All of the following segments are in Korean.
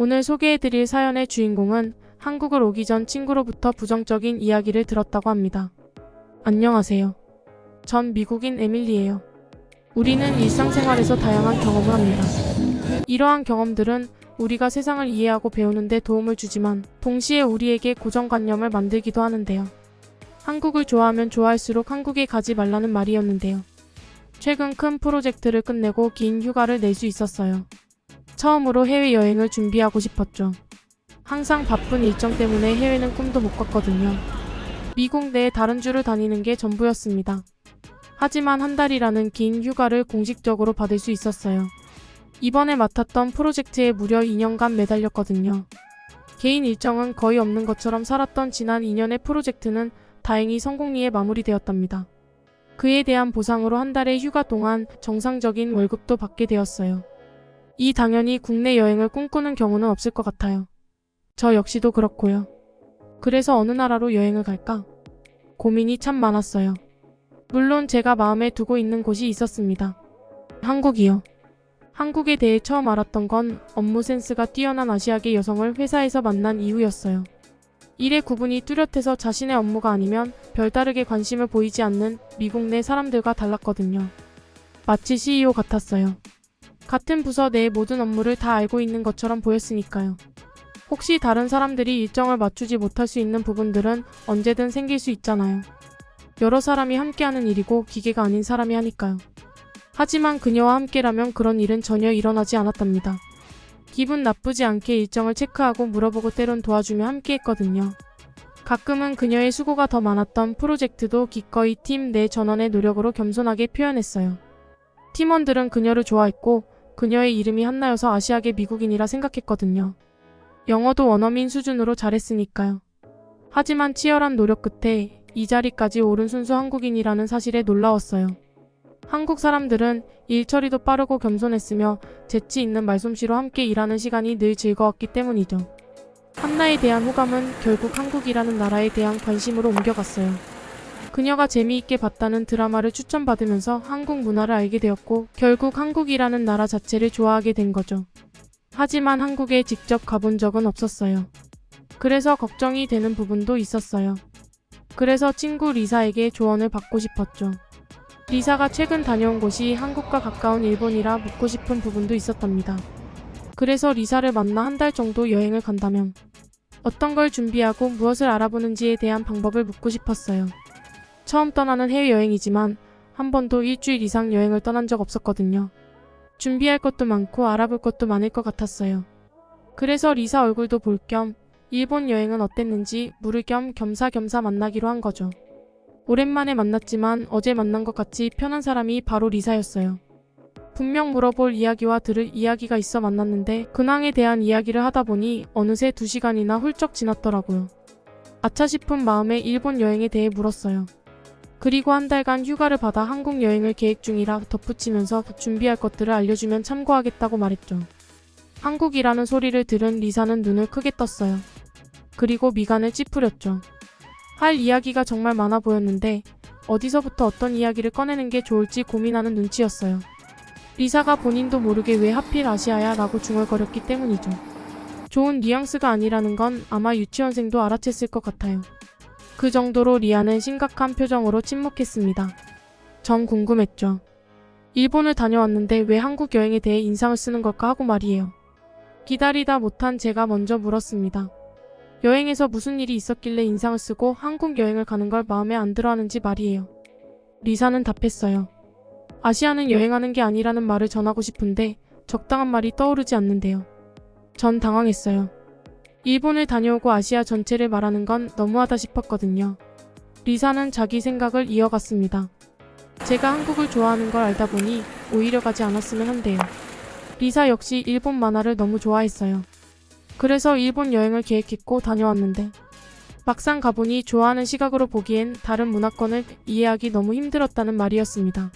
오늘 소개해드릴 사연의 주인공은 한국을 오기 전 친구로부터 부정적인 이야기를 들었다고 합니다. 안녕하세요. 전 미국인 에밀리예요. 우리는 일상생활에서 다양한 경험을 합니다. 이러한 경험들은 우리가 세상을 이해하고 배우는 데 도움을 주지만 동시에 우리에게 고정관념을 만들기도 하는데요. 한국을 좋아하면 좋아할수록 한국에 가지 말라는 말이었는데요. 최근 큰 프로젝트를 끝내고 긴 휴가를 낼 수 있었어요. 처음으로 해외여행을 준비하고 싶었죠. 항상 바쁜 일정 때문에 해외는 꿈도 못 꿨거든요. 미국 내 다른 주를 다니는 게 전부였습니다. 하지만 한 달이라는 긴 휴가를 공식적으로 받을 수 있었어요. 이번에 맡았던 프로젝트에 무려 2년간 매달렸거든요. 개인 일정은 거의 없는 것처럼 살았던 지난 2년의 프로젝트는 다행히 성공리에 마무리되었답니다. 그에 대한 보상으로 한 달의 휴가 동안 정상적인 월급도 받게 되었어요. 이 당연히 국내 여행을 꿈꾸는 경우는 없을 것 같아요. 저 역시도 그렇고요. 그래서 어느 나라로 여행을 갈까? 고민이 참 많았어요. 물론 제가 마음에 두고 있는 곳이 있었습니다. 한국이요. 한국에 대해 처음 알았던 건 업무 센스가 뛰어난 아시아계 여성을 회사에서 만난 이후였어요. 일의 구분이 뚜렷해서 자신의 업무가 아니면 별다르게 관심을 보이지 않는 미국 내 사람들과 달랐거든요. 마치 CEO 같았어요. 같은 부서 내의 모든 업무를 다 알고 있는 것처럼 보였으니까요. 혹시 다른 사람들이 일정을 맞추지 못할 수 있는 부분들은 언제든 생길 수 있잖아요. 여러 사람이 함께하는 일이고 기계가 아닌 사람이 하니까요. 하지만 그녀와 함께라면 그런 일은 전혀 일어나지 않았답니다. 기분 나쁘지 않게 일정을 체크하고 물어보고 때론 도와주며 함께했거든요. 가끔은 그녀의 수고가 더 많았던 프로젝트도 기꺼이 팀 내 전원의 노력으로 겸손하게 표현했어요. 팀원들은 그녀를 좋아했고 그녀의 이름이 한나여서 아시아계 미국인이라 생각했거든요. 영어도 원어민 수준으로 잘했으니까요. 하지만 치열한 노력 끝에 이 자리까지 오른 순수 한국인이라는 사실에 놀라웠어요. 한국 사람들은 일 처리도 빠르고 겸손했으며 재치 있는 말솜씨로 함께 일하는 시간이 늘 즐거웠기 때문이죠. 한나에 대한 호감은 결국 한국이라는 나라에 대한 관심으로 옮겨갔어요. 그녀가 재미있게 봤다는 드라마를 추천받으면서 한국 문화를 알게 되었고 결국 한국이라는 나라 자체를 좋아하게 된 거죠. 하지만 한국에 직접 가본 적은 없었어요. 그래서 걱정이 되는 부분도 있었어요. 그래서 친구 리사에게 조언을 받고 싶었죠. 리사가 최근 다녀온 곳이 한국과 가까운 일본이라 묻고 싶은 부분도 있었답니다. 그래서 리사를 만나 한 달 정도 여행을 간다면 어떤 걸 준비하고 무엇을 알아보는지에 대한 방법을 묻고 싶었어요. 처음 떠나는 해외여행이지만 한 번도 일주일 이상 여행을 떠난 적 없었거든요. 준비할 것도 많고 알아볼 것도 많을 것 같았어요. 그래서 리사 얼굴도 볼 겸 일본 여행은 어땠는지 물을 겸 겸사겸사 만나기로 한 거죠. 오랜만에 만났지만 어제 만난 것 같이 편한 사람이 바로 리사였어요. 분명 물어볼 이야기와 들을 이야기가 있어 만났는데 근황에 대한 이야기를 하다 보니 어느새 2시간이나 훌쩍 지났더라고요. 아차 싶은 마음에 일본 여행에 대해 물었어요. 그리고 한 달간 휴가를 받아 한국 여행을 계획 중이라 덧붙이면서 준비할 것들을 알려주면 참고하겠다고 말했죠. 한국이라는 소리를 들은 리사는 눈을 크게 떴어요. 그리고 미간을 찌푸렸죠. 할 이야기가 정말 많아 보였는데 어디서부터 어떤 이야기를 꺼내는 게 좋을지 고민하는 눈치였어요. 리사가 본인도 모르게 왜 하필 아시아야 라고 중얼거렸기 때문이죠. 좋은 뉘앙스가 아니라는 건 아마 유치원생도 알아챘을 것 같아요. 그 정도로 리아는 심각한 표정으로 침묵했습니다. 전 궁금했죠. 일본을 다녀왔는데 왜 한국 여행에 대해 인상을 쓰는 걸까 하고 말이에요. 기다리다 못한 제가 먼저 물었습니다. 여행에서 무슨 일이 있었길래 인상을 쓰고 한국 여행을 가는 걸 마음에 안 들어하는지 말이에요. 리사는 답했어요. 아시아는 여행하는 게 아니라는 말을 전하고 싶은데 적당한 말이 떠오르지 않는데요. 전 당황했어요. 일본을 다녀오고 아시아 전체를 말하는 건 너무하다 싶었거든요. 리사는 자기 생각을 이어갔습니다. 제가 한국을 좋아하는 걸 알다 보니 오히려 가지 않았으면 한대요. 리사 역시 일본 만화를 너무 좋아했어요. 그래서 일본 여행을 계획했고 다녀왔는데 막상 가보니 좋아하는 시각으로 보기엔 다른 문화권을 이해하기 너무 힘들었다는 말이었습니다.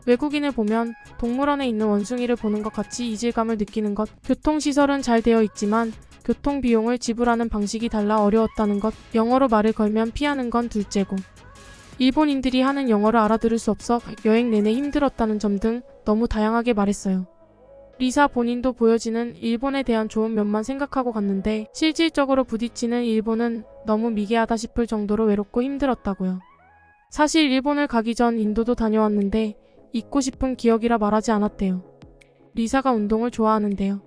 외국인을 보면 동물원에 있는 원숭이를 보는 것 같이 이질감을 느끼는 것, 교통시설은 잘 되어 있지만 교통비용을 지불하는 방식이 달라 어려웠다는 것, 영어로 말을 걸면 피하는 건 둘째고 일본인들이 하는 영어를 알아들을 수 없어 여행 내내 힘들었다는 점 등 너무 다양하게 말했어요. 리사 본인도 보여지는 일본에 대한 좋은 면만 생각하고 갔는데 실질적으로 부딪히는 일본은 너무 미개하다 싶을 정도로 외롭고 힘들었다고요. 사실 일본을 가기 전 인도도 다녀왔는데 잊고 싶은 기억이라 말하지 않았대요. 리사가 운동을 좋아하는데요.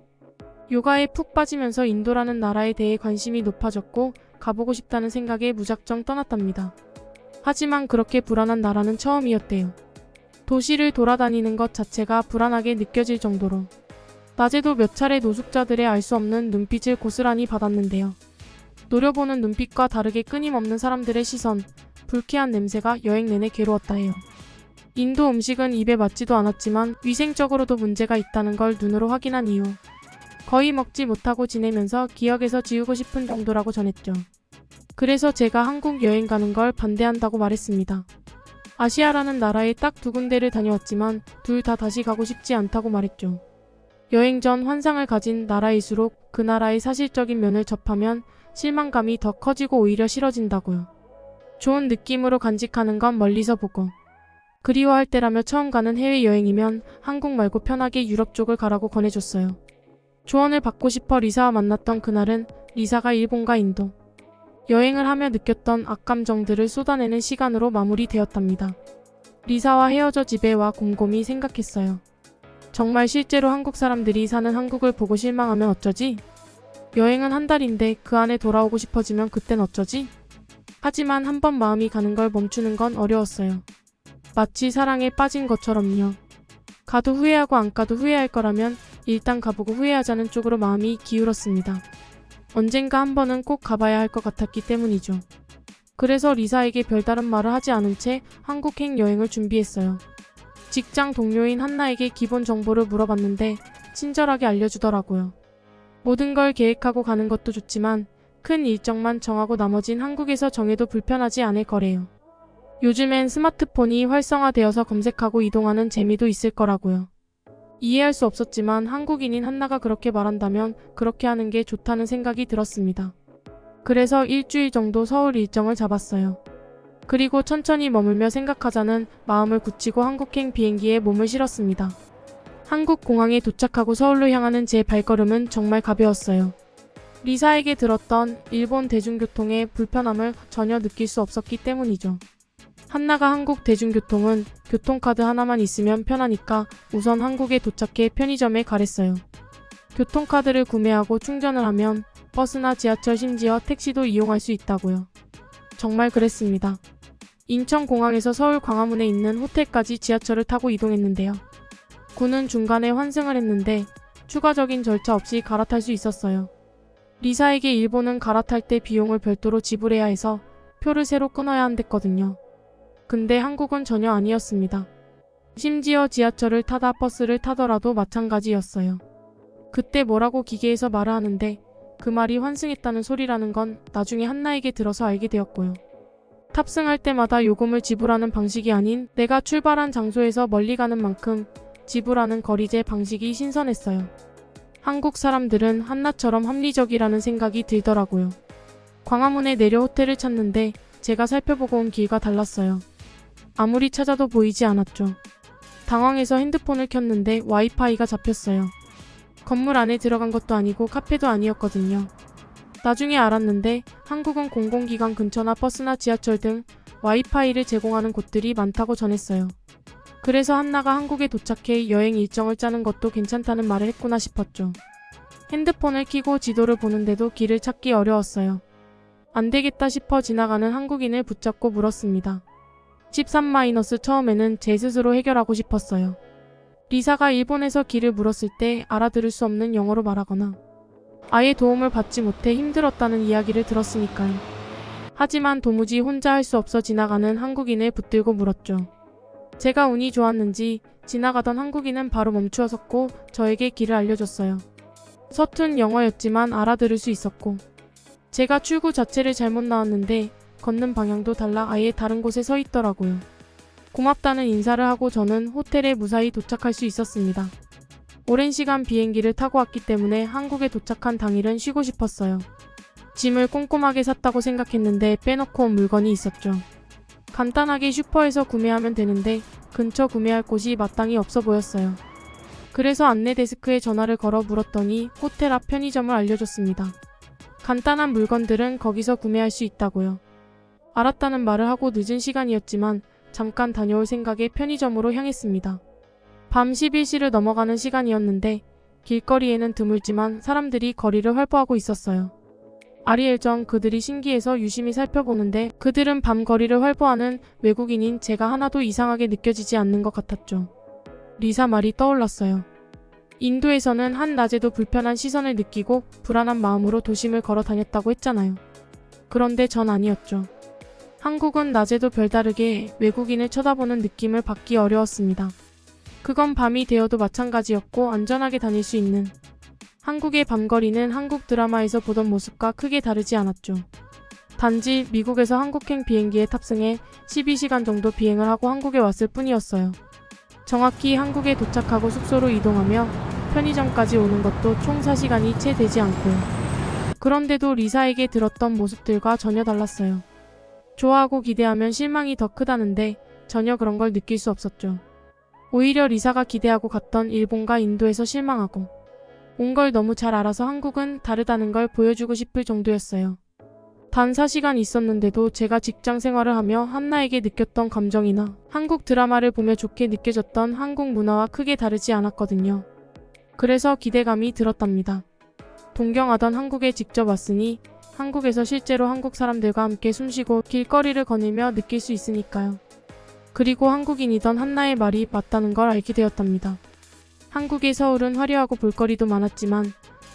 요가에 푹 빠지면서 인도라는 나라에 대해 관심이 높아졌고 가보고 싶다는 생각에 무작정 떠났답니다. 하지만 그렇게 불안한 나라는 처음이었대요. 도시를 돌아다니는 것 자체가 불안하게 느껴질 정도로. 낮에도 몇 차례 노숙자들의 알 수 없는 눈빛을 고스란히 받았는데요. 노려보는 눈빛과 다르게 끊임없는 사람들의 시선, 불쾌한 냄새가 여행 내내 괴로웠다 해요. 인도 음식은 입에 맞지도 않았지만 위생적으로도 문제가 있다는 걸 눈으로 확인한 이후 거의 먹지 못하고 지내면서 기억에서 지우고 싶은 정도라고 전했죠. 그래서 제가 한국 여행 가는 걸 반대한다고 말했습니다. 아시아라는 나라에 딱 2군데를 다녀왔지만 둘 다 다시 가고 싶지 않다고 말했죠. 여행 전 환상을 가진 나라일수록 그 나라의 사실적인 면을 접하면 실망감이 더 커지고 오히려 싫어진다고요. 좋은 느낌으로 간직하는 건 멀리서 보고 그리워할 때라며 처음 가는 해외여행이면 한국 말고 편하게 유럽 쪽을 가라고 권해줬어요. 조언을 받고 싶어 리사와 만났던 그날은 리사가 일본과 인도 여행을 하며 느꼈던 악감정들을 쏟아내는 시간으로 마무리되었답니다. 리사와 헤어져 집에 와 곰곰이 생각했어요. 정말 실제로 한국 사람들이 사는 한국을 보고 실망하면 어쩌지? 여행은 한 달인데 그 안에 돌아오고 싶어지면 그땐 어쩌지? 하지만 한번 마음이 가는 걸 멈추는 건 어려웠어요. 마치 사랑에 빠진 것처럼요. 가도 후회하고 안 가도 후회할 거라면 일단 가보고 후회하자는 쪽으로 마음이 기울었습니다. 언젠가 한 번은 꼭 가봐야 할 것 같았기 때문이죠. 그래서 리사에게 별다른 말을 하지 않은 채 한국행 여행을 준비했어요. 직장 동료인 한나에게 기본 정보를 물어봤는데 친절하게 알려주더라고요. 모든 걸 계획하고 가는 것도 좋지만 큰 일정만 정하고 나머진 한국에서 정해도 불편하지 않을 거래요. 요즘엔 스마트폰이 활성화되어서 검색하고 이동하는 재미도 있을 거라고요. 이해할 수 없었지만 한국인인 한나가 그렇게 말한다면 그렇게 하는 게 좋다는 생각이 들었습니다. 그래서 일주일 정도 서울 일정을 잡았어요. 그리고 천천히 머물며 생각하자는 마음을 굳히고 한국행 비행기에 몸을 실었습니다. 한국 공항에 도착하고 서울로 향하는 제 발걸음은 정말 가벼웠어요. 리사에게 들었던 일본 대중교통의 불편함을 전혀 느낄 수 없었기 때문이죠. 한나가 한국 대중교통은 교통카드 하나만 있으면 편하니까 우선 한국에 도착해 편의점에 가랬어요. 교통카드를 구매하고 충전을 하면 버스나 지하철 심지어 택시도 이용할 수 있다고요. 정말 그랬습니다. 인천공항에서 서울 광화문에 있는 호텔까지 지하철을 타고 이동했는데요. 군은 중간에 환승을 했는데 추가적인 절차 없이 갈아탈 수 있었어요. 리사에게 일본은 갈아탈 때 비용을 별도로 지불해야 해서 표를 새로 끊어야 한댔거든요. 근데 한국은 전혀 아니었습니다. 심지어 지하철을 타다 버스를 타더라도 마찬가지였어요. 그때 뭐라고 기계에서 말을 하는데 그 말이 환승했다는 소리라는 건 나중에 한나에게 들어서 알게 되었고요. 탑승할 때마다 요금을 지불하는 방식이 아닌 내가 출발한 장소에서 멀리 가는 만큼 지불하는 거리제 방식이 신선했어요. 한국 사람들은 한나처럼 합리적이라는 생각이 들더라고요. 광화문에 내려 호텔을 찾는데 제가 살펴보고 온 길과 달랐어요. 아무리 찾아도 보이지 않았죠. 당황해서 핸드폰을 켰는데 와이파이가 잡혔어요. 건물 안에 들어간 것도 아니고 카페도 아니었거든요. 나중에 알았는데 한국은 공공기관 근처나 버스나 지하철 등 와이파이를 제공하는 곳들이 많다고 전했어요. 그래서 한나가 한국에 도착해 여행 일정을 짜는 것도 괜찮다는 말을 했구나 싶었죠. 핸드폰을 켜고 지도를 보는데도 길을 찾기 어려웠어요. 안 되겠다 싶어 지나가는 한국인을 붙잡고 물었습니다. 13- 처음에는 제 스스로 해결하고 싶었어요. 리사가 일본에서 길을 물었을 때 알아들을 수 없는 영어로 말하거나 아예 도움을 받지 못해 힘들었다는 이야기를 들었으니까요. 하지만 도무지 혼자 할 수 없어 지나가는 한국인을 붙들고 물었죠. 제가 운이 좋았는지 지나가던 한국인은 바로 멈추어 섰고 저에게 길을 알려줬어요. 서툰 영어였지만 알아들을 수 있었고 제가 출구 자체를 잘못 나왔는데 걷는 방향도 달라 아예 다른 곳에 서 있더라고요. 고맙다는 인사를 하고 저는 호텔에 무사히 도착할 수 있었습니다. 오랜 시간 비행기를 타고 왔기 때문에 한국에 도착한 당일은 쉬고 싶었어요. 짐을 꼼꼼하게 샀다고 생각했는데 빼놓고 온 물건이 있었죠. 간단하게 슈퍼에서 구매하면 되는데 근처 구매할 곳이 마땅히 없어 보였어요. 그래서 안내 데스크에 전화를 걸어 물었더니 호텔 앞 편의점을 알려줬습니다. 간단한 물건들은 거기서 구매할 수 있다고요. 알았다는 말을 하고 늦은 시간이었지만 잠깐 다녀올 생각에 편의점으로 향했습니다. 밤 11시를 넘어가는 시간이었는데 길거리에는 드물지만 사람들이 거리를 활보하고 있었어요. 아리엘 전 그들이 신기해서 유심히 살펴보는데 그들은 밤 거리를 활보하는 외국인인 제가 하나도 이상하게 느껴지지 않는 것 같았죠. 리사 말이 떠올랐어요. 인도에서는 한낮에도 불편한 시선을 느끼고 불안한 마음으로 도심을 걸어 다녔다고 했잖아요. 그런데 전 아니었죠. 한국은 낮에도 별다르게 외국인을 쳐다보는 느낌을 받기 어려웠습니다. 그건 밤이 되어도 마찬가지였고 안전하게 다닐 수 있는 한국의 밤거리는 한국 드라마에서 보던 모습과 크게 다르지 않았죠. 단지 미국에서 한국행 비행기에 탑승해 12시간 정도 비행을 하고 한국에 왔을 뿐이었어요. 정확히 한국에 도착하고 숙소로 이동하며 편의점까지 오는 것도 총 4시간이 채 되지 않고요. 그런데도 리사에게 들었던 모습들과 전혀 달랐어요. 좋아하고 기대하면 실망이 더 크다는데 전혀 그런 걸 느낄 수 없었죠. 오히려 리사가 기대하고 갔던 일본과 인도에서 실망하고 온 걸 너무 잘 알아서 한국은 다르다는 걸 보여주고 싶을 정도였어요. 단 4시간 있었는데도 제가 직장 생활을 하며 한나에게 느꼈던 감정이나 한국 드라마를 보며 좋게 느껴졌던 한국 문화와 크게 다르지 않았거든요. 그래서 기대감이 들었답니다. 동경하던 한국에 직접 왔으니 한국에서 실제로 한국 사람들과 함께 숨쉬고 길거리를 거닐며 느낄 수 있으니까요. 그리고 한국인이던 한나의 말이 맞다는 걸 알게 되었답니다. 한국의 서울은 화려하고 볼거리도 많았지만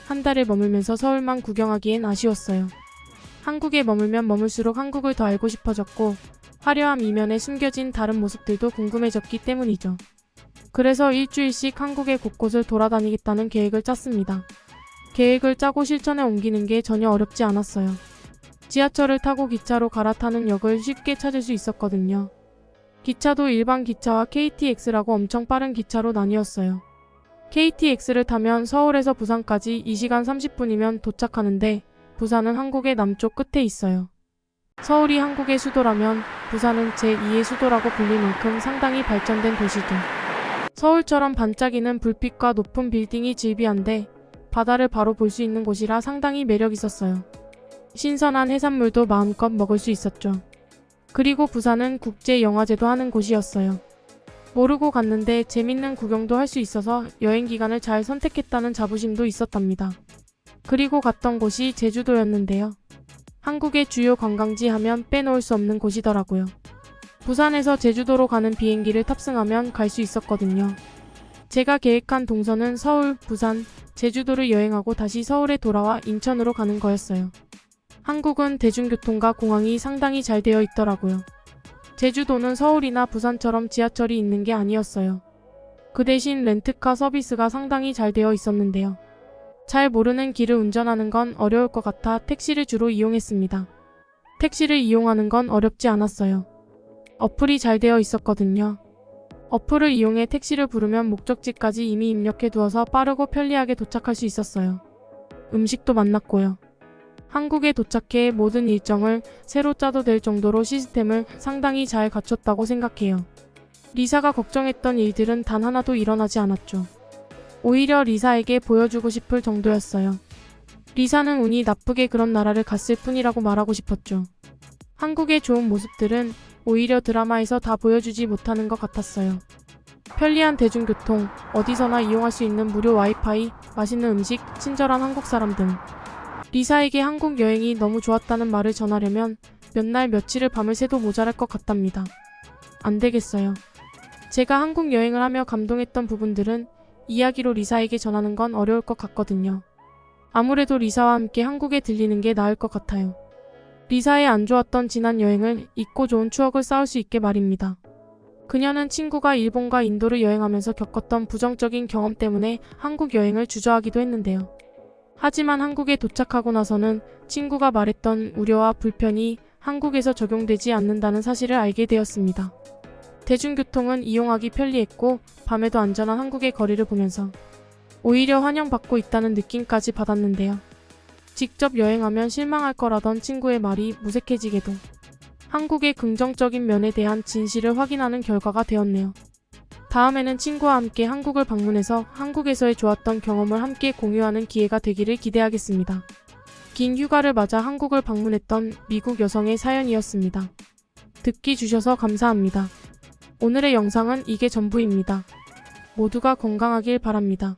한 달을 머물면서 서울만 구경하기엔 아쉬웠어요. 한국에 머물면 머물수록 한국을 더 알고 싶어졌고 화려함 이면에 숨겨진 다른 모습들도 궁금해졌기 때문이죠. 그래서 일주일씩 한국의 곳곳을 돌아다니겠다는 계획을 짰습니다. 계획을 짜고 실천에 옮기는 게 전혀 어렵지 않았어요. 지하철을 타고 기차로 갈아타는 역을 쉽게 찾을 수 있었거든요. 기차도 일반 기차와 KTX라고 엄청 빠른 기차로 나뉘었어요. KTX를 타면 서울에서 부산까지 2시간 30분이면 도착하는데 부산은 한국의 남쪽 끝에 있어요. 서울이 한국의 수도라면 부산은 제2의 수도라고 불릴 만큼 상당히 발전된 도시죠. 서울처럼 반짝이는 불빛과 높은 빌딩이 즐비한데 바다를 바로 볼 수 있는 곳이라 상당히 매력 있었어요. 신선한 해산물도 마음껏 먹을 수 있었죠. 그리고 부산은 국제영화제도 하는 곳이었어요. 모르고 갔는데 재밌는 구경도 할 수 있어서 여행 기간을 잘 선택했다는 자부심도 있었답니다. 그리고 갔던 곳이 제주도였는데요. 한국의 주요 관광지 하면 빼놓을 수 없는 곳이더라고요. 부산에서 제주도로 가는 비행기를 탑승하면 갈 수 있었거든요. 제가 계획한 동선은 서울, 부산, 제주도를 여행하고 다시 서울에 돌아와 인천으로 가는 거였어요. 한국은 대중교통과 공항이 상당히 잘 되어 있더라고요. 제주도는 서울이나 부산처럼 지하철이 있는 게 아니었어요. 그 대신 렌트카 서비스가 상당히 잘 되어 있었는데요. 잘 모르는 길을 운전하는 건 어려울 것 같아 택시를 주로 이용했습니다. 택시를 이용하는 건 어렵지 않았어요. 어플이 잘 되어 있었거든요. 어플을 이용해 택시를 부르면 목적지까지 이미 입력해 두어서 빠르고 편리하게 도착할 수 있었어요. 음식도 맛났고요. 한국에 도착해 모든 일정을 새로 짜도 될 정도로 시스템을 상당히 잘 갖췄다고 생각해요. 리사가 걱정했던 일들은 단 하나도 일어나지 않았죠. 오히려 리사에게 보여주고 싶을 정도였어요. 리사는 운이 나쁘게 그런 나라를 갔을 뿐이라고 말하고 싶었죠. 한국의 좋은 모습들은 오히려 드라마에서 다 보여주지 못하는 것 같았어요. 편리한 대중교통, 어디서나 이용할 수 있는 무료 와이파이, 맛있는 음식, 친절한 한국 사람 등. 리사에게 한국 여행이 너무 좋았다는 말을 전하려면 몇 날 며칠을 밤을 새도 모자랄 것 같답니다. 안 되겠어요. 제가 한국 여행을 하며 감동했던 부분들은 이야기로 리사에게 전하는 건 어려울 것 같거든요. 아무래도 리사와 함께 한국에 들리는 게 나을 것 같아요. 리사의 안 좋았던 지난 여행을 잊고 좋은 추억을 쌓을 수 있게 말입니다. 그녀는 친구가 일본과 인도를 여행하면서 겪었던 부정적인 경험 때문에 한국 여행을 주저하기도 했는데요. 하지만 한국에 도착하고 나서는 친구가 말했던 우려와 불편이 한국에서 적용되지 않는다는 사실을 알게 되었습니다. 대중교통은 이용하기 편리했고 밤에도 안전한 한국의 거리를 보면서 오히려 환영받고 있다는 느낌까지 받았는데요. 직접 여행하면 실망할 거라던 친구의 말이 무색해지게도 한국의 긍정적인 면에 대한 진실을 확인하는 결과가 되었네요. 다음에는 친구와 함께 한국을 방문해서 한국에서의 좋았던 경험을 함께 공유하는 기회가 되기를 기대하겠습니다. 긴 휴가를 맞아 한국을 방문했던 미국 여성의 사연이었습니다. 듣기 주셔서 감사합니다. 오늘의 영상은 이게 전부입니다. 모두가 건강하길 바랍니다.